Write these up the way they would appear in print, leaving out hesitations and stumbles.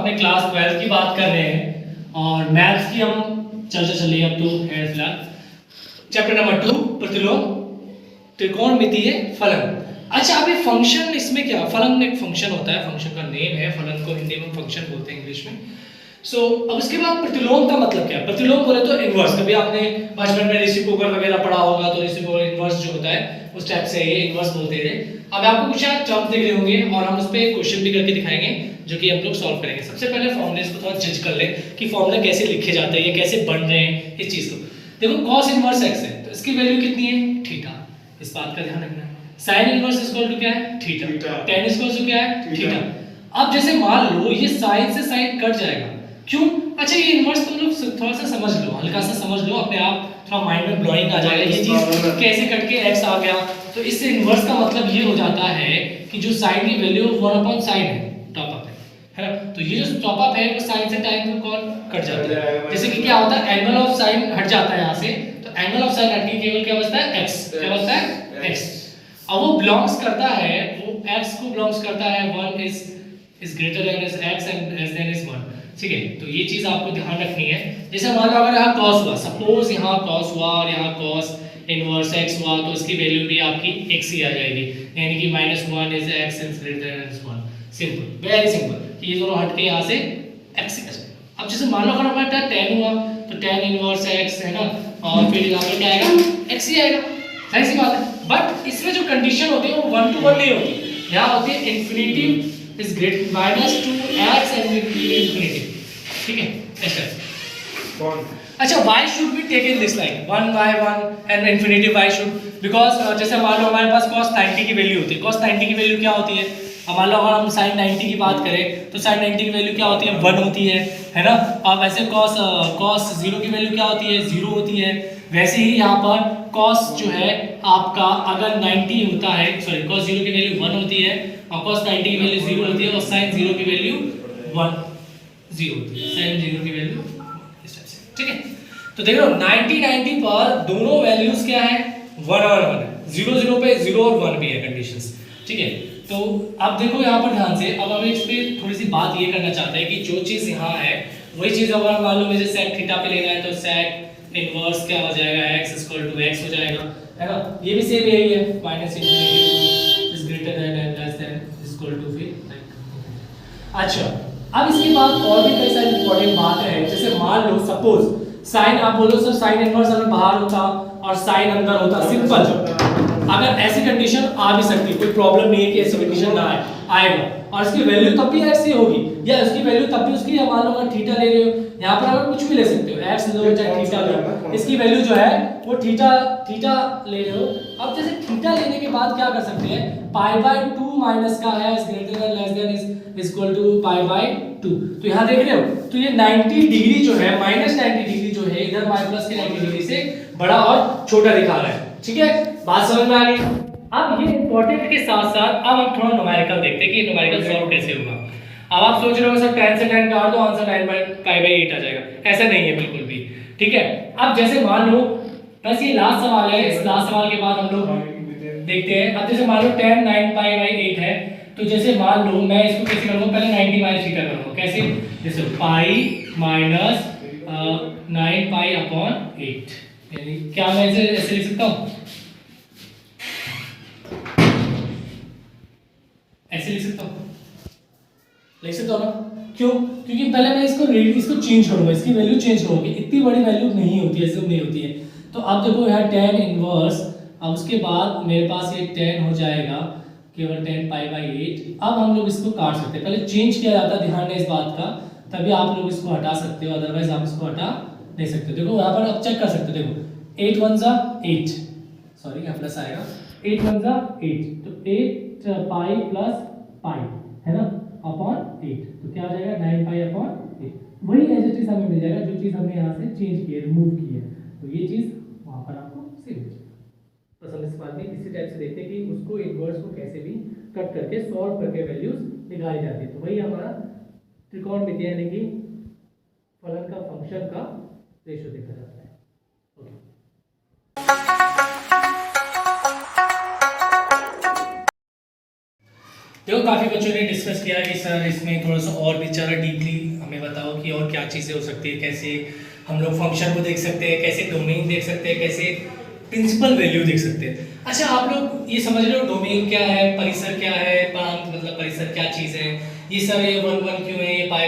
अपने क्लास 12 की बात कर रहे हैं और मैथ्स की हम चर्चा चल रही है अब तो है फिलहाल। चैप्टर नंबर 2 प्रतिलोम त्रिकोणमितीय फलन। अच्छा, अभी फंक्शन इसमें क्या, फलन एक फंक्शन होता है, फंक्शन का नेम है, फलन को हिंदी में फंक्शन बोलते हैं इंग्लिश में। अब उसके बाद प्रतिलोम का मतलब क्या है? प्रतिलोम बोले तो इनवर्स। कभी आपने बचपन में रेसिप्रोकल वगैरह पढ़ा होगा तो रेसिप्रोकल इनवर्स जो होता है उस टाइप से ये इनवर्स बोलते थे। अब आपको कुछ टर्म दिख रहे होंगे और हम उस पर क्वेश्चन भी करके दिखाएंगे जो कि हम लोग सॉल्व करेंगे। सबसे पहले फॉर्मूलेस को थोड़ा जज कर ले कि फॉर्मूला कैसे लिखे जाते हैं, ये कैसे बन रहे हैं इस चीज को। देखो cos इनवर्स x है तो इसकी वैल्यू कितनी है? थीटा। इस बात का ध्यान रखना है। sin इनवर्स इक्वल टू क्या है? थीटा। tan इक्वल टू क्या है? थीटा। अब जैसे मान लो ये sin से sin कट जाएगा, क्यों? अच्छा, ये इनवर्स तुम लोग थोड़ा सा समझ लो, हल्का सा समझ लो, अपने आप थोड़ा माइंड में ब्लोइंग आ जाएगा ये चीज कैसे कट के x आ गया। तो इससे इनवर्स का मतलब ये हो जाता है कि जो sin की वैल्यू 1/sin है, टॉप अप है ना। तो ये जो टॉप अप है वो sin से tan में कौन कट जाता है। जैसे कि क्या होता है, एंगल ऑफ sin हट जाता है यहाँ से, तो एंगल ऑफ sin हट के केवल क्या बचता है? x। क्या बचता है? x। अब वो बिलोंग्स करता है, वो x को बिलोंग्स करता है 1 is greater then x and less than is 1। ठीक है, तो ये चीज आपको ध्यान रखनी है। जैसे मान लो अगर यहाँ cos हुआ, सपोज यहाँ cos हुआ और यहाँ cos इनवर्स x हुआ, तो इसकी वैल्यू भी आपकी x ही आ जाएगी, यानी कि -1 is x is greater then 1। Simple, very simple. ये दोनों हट के यहाँ से x ही आ जाएगा। अब जैसे मान लो अगर हमारा tan हुआ तो tan इनवर्स x है ना, और फिर यहाँ पे क्या आएगा? x ही आएगा। सही सी बात है। बट इसमें जो कंडीशन होती है वो 1 to 1 नहीं होती, यहाँ होती है infinity is great -2x and infinity। ठीक है, ऐसा। अच्छा, y should be taken this line 1 by 1 and infinity y should, because जैसे मान लो हमारे पास cos 90 की वैल्यू होती है। cos 90 की वैल्यू क्या होती है? अब मान लो अगर हम sin 90 की बात करें तो sin 90 की वैल्यू क्या होती है? 1 होती है ना। अब वैसे cos 0 की वैल्यू क्या होती है? 0 होती है। वैसे ही यहाँ पर cos जो है आपका अगर 90 होता है, सॉरी cos 0 की वैल्यू 1 होती है और cos 90 की वैल्यू 0 होती है और sin 0 की वैल्यू 1 0 होती है। sin 0 की वैल्यू इस टाइप से। ठीक है, तो देख लो 90 पर दोनों वैल्यूज क्या है? 1 और 1 है। 0 0 पे 0 और 1 भी है कंडीशंस। ठीक है, तो अब देखो यहाँ पर ध्यान से, अब हम इस पे थोड़ी सी बात ये करना चाहते हैं कि जो चीज यहाँ है वही चीज अगर मान लो मुझे sec थीटा पे लेना है तो sec इनवर्स क्या हो जाएगा? x = x हो जाएगा, है ना। ये भी सेम यही है, -∞ is greater than and less than equal to फिर। अच्छा, अब इसके बाद और भी कई सारी इंपॉर्टेंट बात है। जैसे मान लो सपोज sin, आप बोलो सर sin इनवर्स अगर बाहर होता और sin अंदर होता, सिंपल। अगर ऐसी कंडीशन आ भी सकती है, कोई प्रॉब्लम नहीं है कि ऐसी कंडीशन ना आएगा, और इसकी वैल्यू तब भी x ही होगी, या इसकी वैल्यू तब भी उसकी, मान लो अगर थीटा ले रहे हो, यहाँ पर अगर कुछ भी ले सकते हो, x ले लो चाहे थीटा लो, इसकी वैल्यू जो है वो थीटा ले रहे हो। अब जैसे थीटा लेने के बाद क्या कर सकते हैं? π/2 माइनस का है is greater than less than is equal to π/2। तो यहाँ देख रहे हो, तो ये 90 डिग्री जो है, -90 डिग्री जो है इधर माइनस के 90 डिग्री से बड़ा और छोटा दिखा रहा है। ठीक है, बात समझ में आ गई। अब ये इंपॉर्टेंट के साथ साथ अब हम थोड़ा न्यूमेरिकल देखते हैं कि न्यूमेरिकल सॉल्व कैसे होगा। अब आप सोच रहे हो सर tan से tan काट दो, आंसर 9/π/8 आ जाएगा। ऐसा नहीं है बिल्कुल भी। ठीक है, अब जैसे मान लो बस ये लास्ट सवाल है, इस लास्ट सवाल के बाद हम लोग देखते हैं। अब जैसे मान लो tan 9/8 है, तो जैसे मान लो मैं इसको कैसे करूंगा? पहले 90 माइनस थीटा करूंगा। कैसे? जैसे π माइनस 9π/8, यानी क्या मैं इसे ऐसे लिख सकता हूं? ऐसे लिख सकता हूं, लिख सकता हूं ना? क्यों? क्योंकि पहले मैं इसको चेंज करूंगा, इसकी वैल्यू चेंज करूंगी। इतनी बड़ी वैल्यू नहीं होती है, ऐसे नहीं होती है। तो अब देखो यहाँ tan इनवर्स, अब उसके बाद मेरे पास ये tan हो जाएगा केवल 10π/8। अब हम लोग इसको काट सकते हैं, पहले चेंज किया जाता है, ध्यान है इस बात का, तभी आप लोग इसको हटा सकते हो, अदरवाइज आप इसको हटा नहीं सकते। देखो यहाँ पर आप चेक कर सकते हो, देखो 8 1 जा 8, सॉरी यहाँ प्लस आएगा, 8 1 जा 8, तो 8π + π है ना अपॉन 8, तो क्या हो जाएगा? 9π/8। वही एज इट इज हमें मिल जाएगा जो चीज हमने यहाँ से चेंज की है, रिमूव की है, तो ये चीज वहां पर आपको सेम हो जाएगी। बस हम इस बात में इसी टाइप से देखते हैं कि उसको इनवर्स को कैसे भी कट करके सॉल्व करके वैल्यूज निकाली जाती है। तो वही हमारा त्रिकोणमितीय यानी कि फलन का फंक्शन का रेशियो देखा जाता है। ओके, देखो काफ़ी बच्चों ने डिस्कस किया कि सर इसमें थोड़ा सा और भी ज़्यादा डीपली हमें बताओ कि और क्या चीज़ें हो सकती है, कैसे हम लोग फंक्शन को देख सकते हैं, कैसे डोमेन देख सकते हैं, कैसे प्रिंसिपल वैल्यू देख सकते हैं। अच्छा, आप लोग ये समझ रहे हो डोमेन क्या है, परिसर क्या है, प्रांत मतलब परिसर क्या चीज़ है, ये सर ये 1 1 क्यों है, ये पाई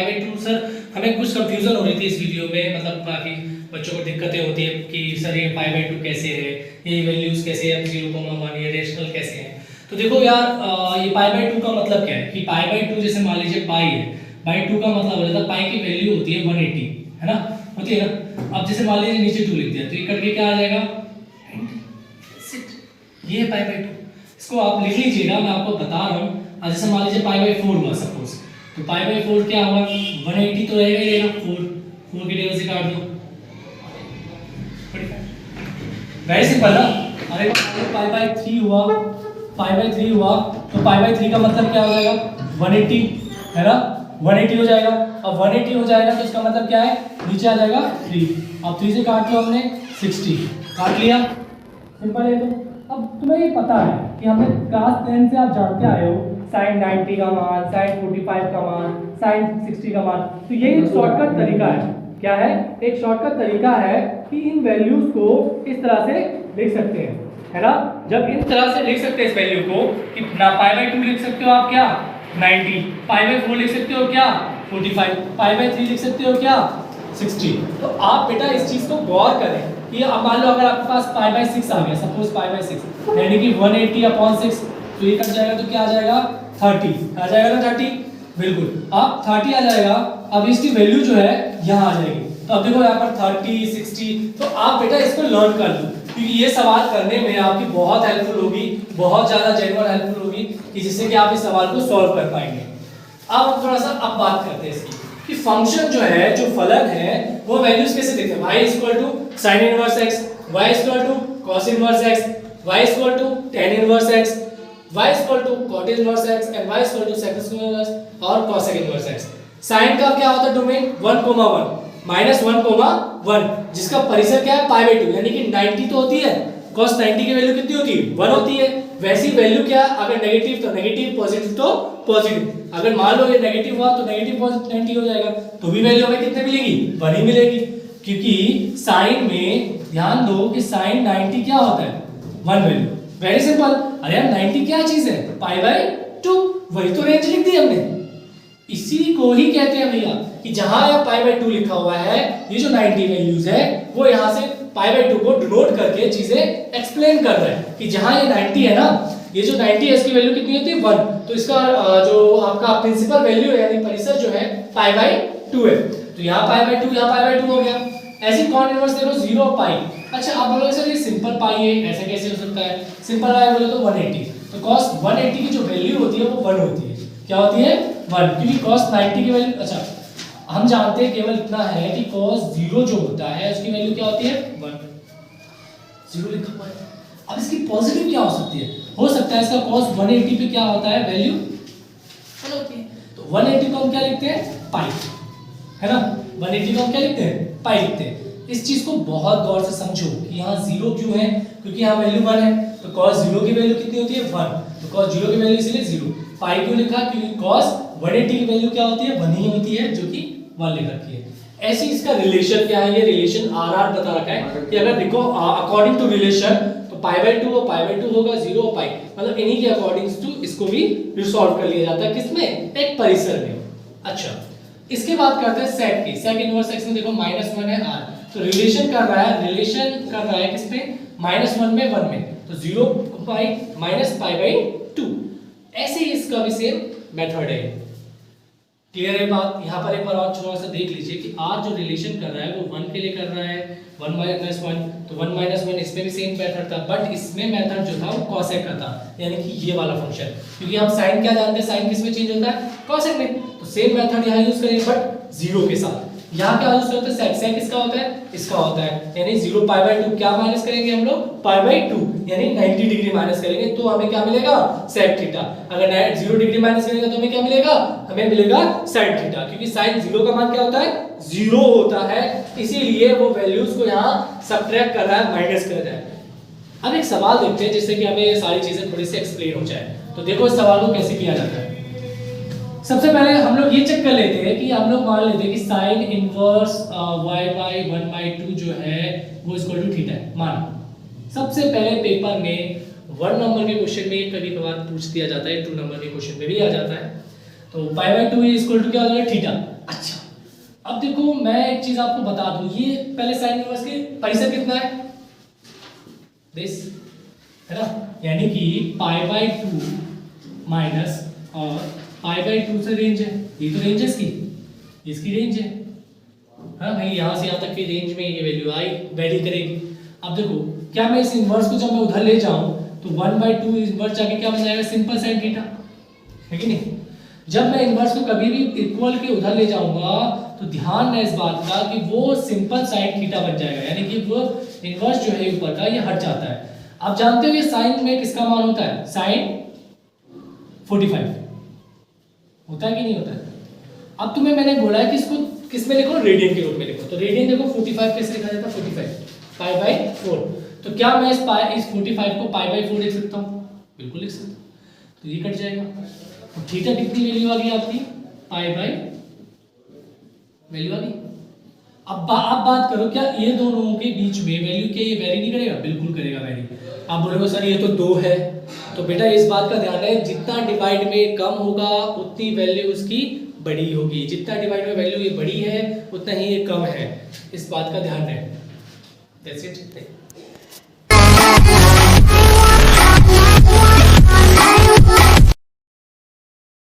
बाई टू सर हमें कुछ कंफ्यूजन हो रही थी इस वीडियो में, मतलब काफ़ी बच्चों को दिक्कतें होती है कि सर ये पाई बाई टू कैसे है, ये वैल्यूज़ कैसे है, 0,1 ये रेशनल कैसे है। तो देखो यार ये पाई बाई टू का मतलब क्या है कि पाई बाई टू जैसे मान लीजिए पाई है, बाई टू का मतलब हो जाता है पाई की वैल्यू होती है 180, है ना, होती है ना। अब जैसे मान लीजिए नीचे 2 लिख दिया तो ये कट के क्या आ जाएगा, ये है पाई बाई टू। इसको आप लिख लीजिएगा, मैं आपको बता रहा हूँ। जैसे मान लीजिए पाई बाई 4 हुआ सपोज, तो पाई बाई 4 क्या हुआ, 180 तो रहेगा ही रहेगा, 4 की टेबल से काट दो, वेरी सिंपल ना। अरे पाई बाई 3 हुआ, पाई बाई 3 हुआ तो पाई बाई 3 का मतलब क्या हो जाएगा, 180, है ना, 180 हो जाएगा। अब 180 हो जाएगा तो इसका मतलब क्या है, नीचे आ जाएगा 3, अब 3 से काट लो हमने 60, काट लिया, सिंपल है। तो अब तुम्हें ये पता है कि हमने क्लास 10 से आप जानते आए हो साइन 90 का मान, साइन 45 का मान, साइन 60 का मान। तो ये एक शॉर्टकट तरीका है, क्या है, एक शॉर्टकट तरीका है कि इन वैल्यूज को इस तरह से लिख सकते हैं, है ना। जब इन तरह से लिख सकते हैं इस वैल्यू को कि ना पाई बाई 2 लिख सकते हो आप क्या 90, पाई बाई 4 लिख सकते हो क्या 45, पाई बाई 3 लिख सकते हो क्या 60। तो आप बेटा इस चीज को गौर करें कि अब मान लो अगर आपके पास पाई बाई 6 आ गया, सपोज पाई बाई 6 यानी कि 180/6, तो ये कट जाएगा तो क्या आ जाएगा 30 आ जाएगा ना, 30 बिल्कुल, अब 30 आ जाएगा। अब इसकी वैल्यू जो है यहाँ आ जाएगी, तो अब देखो यहाँ पर 30 60, तो आप बेटा इसको लर्न कर लो क्योंकि ये सवाल करने में आपकी बहुत हेल्पफुल होगी, बहुत ज्यादा जेन्युइन हेल्पफुल होगी कि जिससे कि आप इस सवाल को सॉल्व कर पाएंगे। अब हम थोड़ा सा अब बात करते हैं इसकी कि फंक्शन जो है, जो फलन है, वो वैल्यूज कैसे देते हैं। y sin inverse x, y cos inverse x, y tan inverse x, y cot inverse x and y sec inverse और cosec इनवर्स x। sin का क्या होता है डोमेन 1,1 -1,1 जिसका परिसर क्या है पाई बाई 2 यानी कि 90 तो होती है, cos 90 की वैल्यू कितनी होती है 1 होती है। वैसी वैल्यू क्या, अगर नेगेटिव तो नेगेटिव, पॉजिटिव तो पॉजिटिव। अगर मान लो ये नेगेटिव हुआ तो नेगेटिव पॉजिटिव 90 हो जाएगा, तो भी वैल्यू हमें कितने मिलेगी 1 ही मिलेगी, क्योंकि साइन में ध्यान दो कि साइन 90 क्या होता है 1 वैल्यू, वेरी सिंपल। अरे यार 90 क्या चीज है पाई बाई 2, वही तो रेंज लिख दी हमने, इसी को ही कहते हैं भैया कि जहां यह पाई बाई 2 लिखा हुआ है, ये जो 90 वैल्यूज है वो यहां से पाई बाई 2 को डिनोट करके चीजें एक्सप्लेन कर रहा है कि जहां ये 90 है ना, ये जो 90 है इसकी वैल्यू कितनी होती है 1, तो इसका जो आपका प्रिंसिपल वैल्यू है यानी परिसर जो है पाई बाई 2 है, तो यहाँ पाई बाई 2 यहाँ पाई बाई 2 हो गया। ऐसे कॉन इनवर्स देखो 0 पाई। अच्छा आप बोलोगे सर ये सिंपल पाई है, ऐसा कैसे हो सकता है, सिंपल पाई बोले तो 180, तो cos 180 की जो वैल्यू होती है वो 1 होती है, क्या होती है 1, क्योंकि cos 90 की वैल्यू, अच्छा हम जानते हैं केवल इतना है कि cos 0 जो होता है उसकी वैल्यू क्या होती है 1, 0 लिखा हुआ है। अब इसकी पॉजिटिव क्या हो सकती है, हो सकता है इसका cos 180 पे क्या होता है वैल्यू 1 होती है, तो 180 को हम क्या लिखते हैं पाई, है ना, 180 को हम क्या लिखते हैं पाई लिखते हैं। इस चीज को बहुत गौर से समझो कि यहाँ 0 क्यों है, क्योंकि यहाँ वैल्यू 1 है, तो cos 0 की वैल्यू कितनी होती है 1, तो cos 0 की वैल्यू इसलिए 0, पाई क्यों लिखा, क्योंकि cos 180 की वैल्यू क्या होती है 1 ही होती है, जो कि 1 लिख रखी है। ऐसे इसका रिलेशन क्या है, ये रिलेशन आर बता रखा है कि अगर देखो अकॉर्डिंग टू रिलेशन तो पाई बाई 2 और पाई बाई 2 होगा 0 और पाई, मतलब इन्हीं के अकॉर्डिंग टू इसको भी रिसॉल्व कर लिया जाता है, किसमें एक परिसर में। अच्छा इसके बाद करते हैं सेक की, सेक इनवर्स x में देखो -1 है r, तो रिलेशन कर रहा है किस पे -1 में 1 में, तो 0 पाई माइनस पाई बाई 2। ऐसे ही इसका भी सेम मेथड है, क्लियर है बात। यहाँ पर एक बार और थोड़ा सा देख लीजिए कि r जो रिलेशन कर रहा है वो 1 के लिए कर रहा है, 1 - 1, तो 1 - 1 इसमें भी सेम मेथड था, बट इसमें मेथड जो था वो cosec का था, यानी कि ये वाला फंक्शन, क्योंकि हम sin क्या जानते हैं, sin किस में चेंज होता है cosec में, तो सेम मेथड यहाँ यूज करेंगे बट 0 के साथ। यहाँ क्या यूज करते हैं sec, sec किसका होता है इसका होता है, यानी 0 पाई बाई 2 क्या माइनस करेंगे हम लोग पाई बाई 2 यानी 90 डिग्री माइनस करेंगे, तो हमें क्या मिलेगा sec थीटा। अगर 0 डिग्री माइनस करेंगे तो हमें क्या मिलेगा, हमें मिलेगा sin थीटा, क्योंकि sin 0 का मान क्या होता है 0 होता है, इसीलिए वो वैल्यूज को यहाँ सब्ट्रैक्ट कर रहा है, माइनस कर रहा है। अब एक सवाल देखते हैं जिससे कि हमें ये सारी चीजें थोड़ी सी एक्सप्लेन हो जाए। तो देखो इस सवाल को कैसे किया जाता है। सबसे पहले हम लोग ये चेक कर लेते हैं कि हम लोग मान लेते हैं कि साइन इनवर्स y बाई 1/2 जो है वो इक्वल टू थीटा है। माना सबसे पहले पेपर में 1 नंबर के क्वेश्चन में कभी कभार पूछ दिया जाता है, 2 नंबर के क्वेश्चन में भी आ जाता है। तो π/2 इक्वल टू क्या हो जाएगा थीटा। अच्छा अब देखो मैं एक चीज आपको बता दूं, ये पहले साइन इनवर्स के परिसर कितना है दिस है ना, यानी कि π/2 माइनस और π/2 से रेंज है, ये तो रेंज है इसकी रेंज है। हाँ भाई यहाँ से यहाँ तक की रेंज में ये वैल्यू आई वेरी करेगी। अब देखो क्या मैं इस इनवर्स को जब मैं उधर ले जाऊं तो 1/2 इनवर्स जाके क्या बन जाएगा सिंपल साइन थीटा, है कि नहीं। जब मैं इनवर्स को कभी भी इक्वल के उधर ले जाऊंगा तो ध्यान है इस बात का कि वो सिंपल साइन थीटा बन जाएगा, यानी कि वो इनवर्स जो है ऊपर का ये हट जाता है। आप जानते हो ये साइन में किसका मान होता है, साइन 45 होता है कि नहीं होता है। अब तुम्हें मैंने बोला है कि इसको किस में लिखो, रेडियन के रूप में लिखो। तो रेडियन देखो 45 कैसे लिखा जाता है, 45 π/4। तो क्या मैं इस 45 को π/4 लिख सकता हूँ, बिल्कुल लिख सकता हूँ। तो ये कट जाएगा। तो थीटा कितनी वैल्यू आ गई आपकी, वैल्यू आ गई। अब आप बात करो क्या ये दोनों के बीच में वैल्यू क्या ये वेरी नहीं करेगा, बिल्कुल करेगा वेरी। आप बोलोगे सर ये तो 2 है, तो बेटा इस बात का ध्यान है जितना डिवाइड में कम होगा उतनी वैल्यू उसकी बड़ी होगी, जितना डिवाइड में वैल्यू ये बड़ी है उतना ही ये कम है, इस बात का ध्यान रहे। That's it.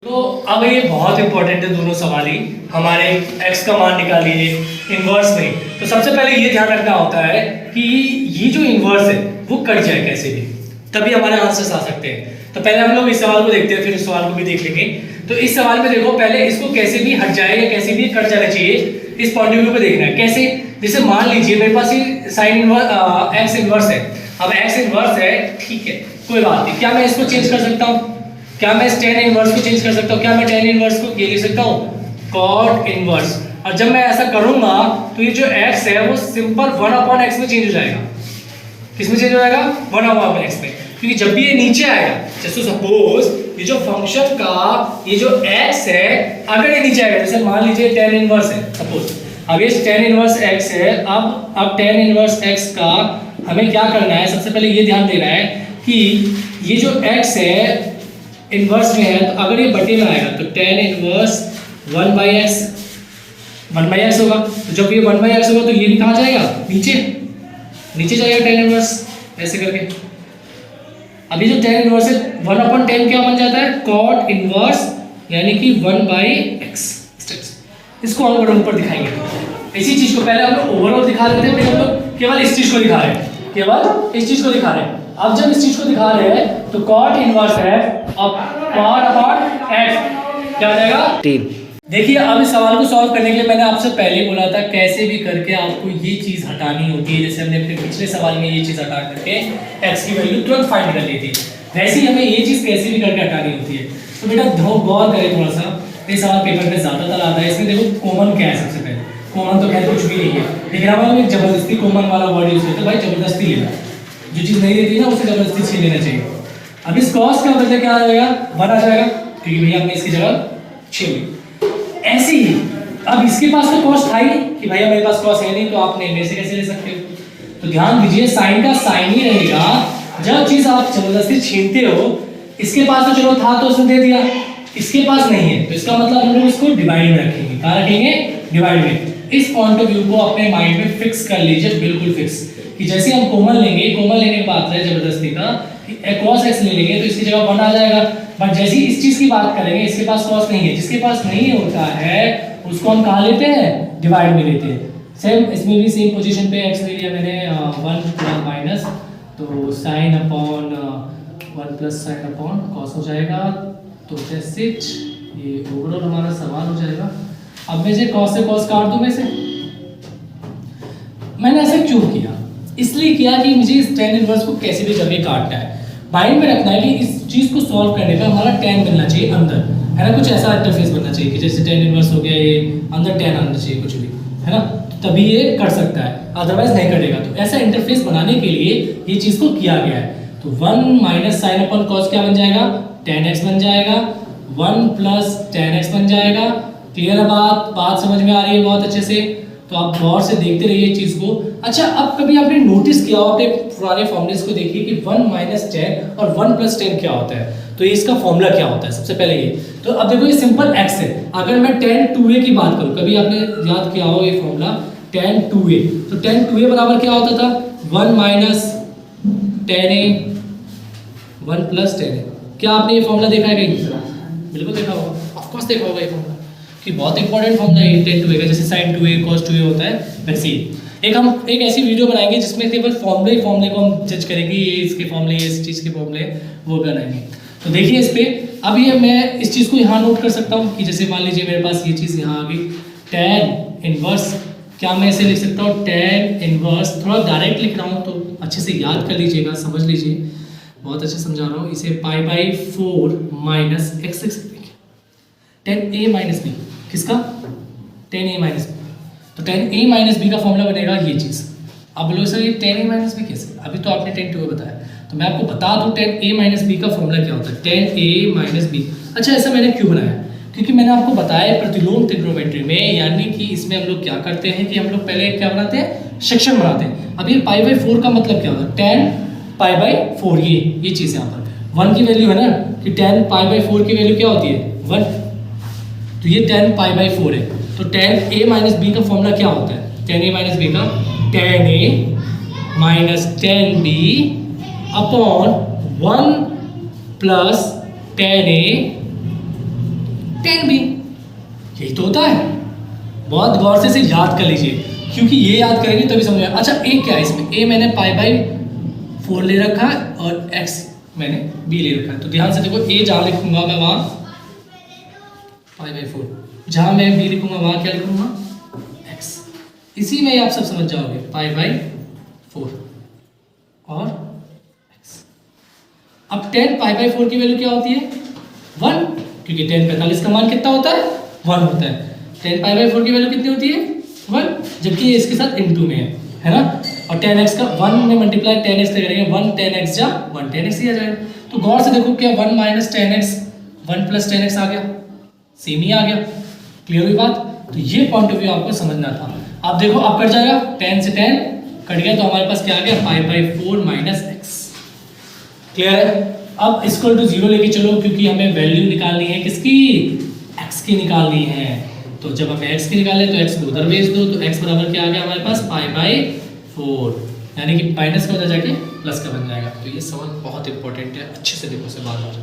तो अब ये बहुत इंपॉर्टेंट है दोनों सवाल ही हमारे x का मान निकालिए इनवर्स में। तो सबसे पहले ये ध्यान रखना होता है कि ये जो इनवर्स है वो कट जाए कैसे भी, तभी हमारे आंसर्स आ सकते हैं। तो पहले हम लोग इस सवाल को देखते हैं फिर इस सवाल को भी देख लेंगे। तो इस सवाल में देखो पहले इसको कैसे भी हट जाए या कैसे भी कट जाना चाहिए, इस पॉइंट ऑफ व्यू पे देखना है। कैसे, जैसे मान लीजिए मेरे पास ये साइन इनवर्स एक्स इनवर्स है। अब एक्स इनवर्स है, ठीक है कोई बात नहीं। क्या मैं इसको चेंज कर सकता हूँ, क्या मैं इस tan इनवर्स को चेंज कर सकता हूँ, क्या मैं tan इनवर्स को ये लिख सकता हूँ cot इनवर्स। और जब मैं ऐसा करूंगा तो ये जो x है वो सिंपल 1/x में चेंज हो जाएगा। किस में चेंज हो जाएगा, 1/x में, क्योंकि जब भी ये नीचे आएगा, जैसे सपोज ये जो फंक्शन का ये जो x है अगर ये नीचे आएगा, जैसे मान लीजिए tan इनवर्स है सपोज, अब ये tan इनवर्स x है। अब tan इनवर्स x का हमें क्या करना है, सबसे पहले ये ध्यान देना है कि ये जो x है इनवर्स में है, तो अगर ये बटे में आएगा तो tan इनवर्स 1/x होगा। तो जब ये 1/x होगा तो ये भी कहाँ जाएगा, नीचे जाएगा tan इनवर्स ऐसे करके। अभी जो tan इनवर्स है 1/tan क्या बन जाता है, cot इनवर्स, यानी कि 1/x। इसको हम बड़े ऊपर दिखाएंगे। इसी चीज को पहले हम लोग ओवरऑल दिखा लेते हैं, फिर हम लोग केवल इस चीज को दिखा रहे हैं, केवल इस चीज को दिखा रहे हैं। अब जब इस चीज को दिखा रहे हैं तो cot इनवर्स है अब cot/x क्या हो जाएगा 3। देखिए अब इस सवाल को सॉल्व करने के लिए मैंने आपसे पहले बोला था कैसे भी करके आपको ये चीज हटानी होती है। जैसे हमने अपने पिछले सवाल में ये चीज हटा करके x की वैल्यू तुरंत फाइंड कर ली थी, वैसे ही हमें ये चीज कैसे भी करके हटानी होती है। तो बेटा गौर करें थोड़ा सा, ये सवाल पेपर में ज्यादातर आता है। इसमें देखो कॉमन क्या है, सबसे पहले कॉमन तो खैर कुछ भी नहीं है, लेकिन हम लोग जबरदस्ती कॉमन वाला वर्ड यूज करते हैं। भाई जबरदस्ती लेना, जो चीज नहीं रहती ना उसे जबरदस्ती छीन लेना चाहिए। अब इस cos का बदले क्या आ जाएगा, 1 आ जाएगा, क्योंकि भैया हमने इसकी जगह 6 ली। ऐसे ही अब इसके पास तो cos था ही नहीं कि भैया मेरे पास cos है नहीं, तो आपने इनमें से कैसे ले सकते हो। तो ध्यान दीजिए साइन का साइन ही रहेगा, जब चीज आप जबरदस्ती छीनते हो। इसके पास तो चलो था तो उसने दे दिया, इसके पास नहीं है, तो इसका मतलब हम लोग इसको डिवाइड में रखेंगे। कहाँ रखेंगे, डिवाइड में। इस पॉइंट ऑफ व्यू को अपने माइंड में फिक्स कर लीजिए, बिल्कुल फिक्स, कि जैसे हम कॉमन लेंगे, कॉमन लेने की बात है जबरदस्ती का कि cos x ले लेंगे तो इसकी जगह 1 आ जाएगा। बट जैसे ही इस चीज की बात करेंगे, इसके पास cos नहीं है, जिसके पास नहीं होता है उसको हम कहाँ लेते हैं, डिवाइड में लेते हैं। सेम इसमें भी सेम पोजीशन पे x ले लिया मैंने 1 प्लस माइनस, तो sine upon 1 plus sine upon cos हो जाएगा। तो दैट्स इट, ये ओवरऑल हमारा सवाल हो जाएगा। अब मैं से cos से cos काट दूं, में से मैंने ऐसे क्यों किया, इसलिए किया कि मुझे इस tan इनवर्स को कैसे भी करके काटना है। माइंड में रखना है कि इस चीज को सॉल्व करने का हमारा tan मिलना चाहिए अंदर, है ना, कुछ ऐसा इंटरफेस बनना चाहिए कि जैसे tan इनवर्स हो गया, ये अंदर tan आना चाहिए कुछ भी, है ना, तभी ये कर सकता है, अदरवाइज नहीं करेगा। तो ऐसा इंटरफेस बनाने के लिए ये चीज को किया गया है। तो 1 माइनस साइन अपॉन cos क्या बन जाएगा, 10x बन जाएगा, 1 प्लस 10x बन जाएगा। क्लियर है बात समझ में आ रही है बहुत अच्छे से? तो आप गौर से देखते रहिए चीज को। अच्छा, अब कभी आपने नोटिस किया हो अपने पुराने फॉर्मूलेस को देखिए कि 1 माइनस 10 और 1 प्लस 10 क्या होता है, तो ये इसका फॉर्मूला क्या होता है सबसे पहले ये। तो अब देखो ये सिंपल x है। अगर मैं tan 2a की बात करूं, कभी आपने याद किया हो ये फॉर्मूला tan 2a, तो tan 2a बराबर क्या होता था, 1 माइनस 10a 1 प्लस 10a। क्या आपने ये फॉर्मूला देखा है कहीं? बिल्कुल देखा होगा, ऑफ कोर्स देखा होगा ये फॉर्मूला कि बहुत इंपॉर्टेंट फॉर्मूला है tan 2a का। जैसे sin 2a cos 2a होता है, वैसे ही एक ऐसी वीडियो बनाएंगे जिसमें केवल फॉर्मूले को हम जज करेंगे, ये इसके फॉर्मूले, ये इस चीज़ के फॉर्मूले वो बनाएंगे। तो देखिए इस पे अब ये मैं इस चीज़ को यहाँ नोट कर सकता हूँ कि जैसे मान लीजिए मेरे पास ये चीज़ यहाँ आ गई, tan इनवर्स, क्या मैं इसे लिख सकता हूँ tan इनवर्स, थोड़ा डायरेक्ट लिख रहा हूँ तो अच्छे से याद कर लीजिएगा, समझ लीजिए, बहुत अच्छे समझा रहा हूँ। इसे पाई बाई 4 माइनस एक्स लिख सकते हैं, tan a माइनस बी, किसका, tan a माइनस बी। तो tan a माइनस बी का फॉर्मूला बनेगा ये चीज़। अब बोलो सर ये tan a माइनस बी कैसे, अभी तो आपने tan 2a बताया, तो मैं आपको बता दूं tan a माइनस बी का फॉर्मूला क्या होता है, tan a माइनस बी। अच्छा, ऐसा मैंने क्यों बनाया, क्योंकि मैंने आपको बताया प्रतिलोम त्रिग्नोमेट्री में, यानी कि इसमें हम लोग क्या करते हैं कि हम लोग पहले क्या बनाते हैं, सेक्शन बनाते हैं। अब ये पाई बाई 4 का मतलब क्या होता है, tan पाई बाई 4, ये चीज़ यहाँ पर 1 की वैल्यू है ना, कि tan पाई बाई 4 की वैल्यू क्या होती है 1, तो ये tan पाई बाई 4 है। तो tan a माइनस बी का फॉर्मूला क्या होता है, tan a माइनस बी का tan a minus tan b upon 1 plus tan a tan b, यही तो होता है। बहुत गौर से इसे याद कर लीजिए, क्योंकि ये याद करेंगे तभी समझ आएगा। अच्छा, a क्या है इसमें, a मैंने पाई बाई 4 ले रखा है और x मैंने b ले रखा है। तो ध्यान से देखो, a जहाँ लिखूंगा मैं वहाँ पाई बाई 4, जहाँ मैं b लिखूंगा वहाँ क्या लिखूंगा x। इसी में आप सब समझ जाओगे, पाई बाई 4 और x। अब tan पाई बाई 4 की वैल्यू क्या होती है 1, क्योंकि tan 45 का मान कितना होता है 1 होता है। tan पाई बाई 4 की वैल्यू कितनी होती है 1, जबकि ये इसके साथ इनटू में है ना। और tan x का 1 में मल्टीप्लाई tan x से करेंगे, 1 tan x जा 1 tan x ही आ जाएगा। तो गौर से देखो, क्या 1 minus tan x 1 plus tan x आ गया, सेम ही आ गया। क्लियर हुई बात? तो ये पॉइंट ऑफ व्यू आपको समझना था। आप देखो, आप कट जाएगा, tan से tan कट गया, तो हमारे पास क्या आ गया pi by 4 minus x. Clear है? अब इक्वल टू 0 लेके चलो, क्योंकि हमें वैल्यू निकालनी है किसकी, x की निकालनी है। तो जब हमें x की निकाले तो x को उधर भेज दो, तो x बराबर क्या आ गया हमारे पास पाई बाई 4, यानी कि माइनस का उधर जाके प्लस का बन जाएगा। तो ये सवाल बहुत इंपॉर्टेंट है, अच्छे से देखो से बार बार।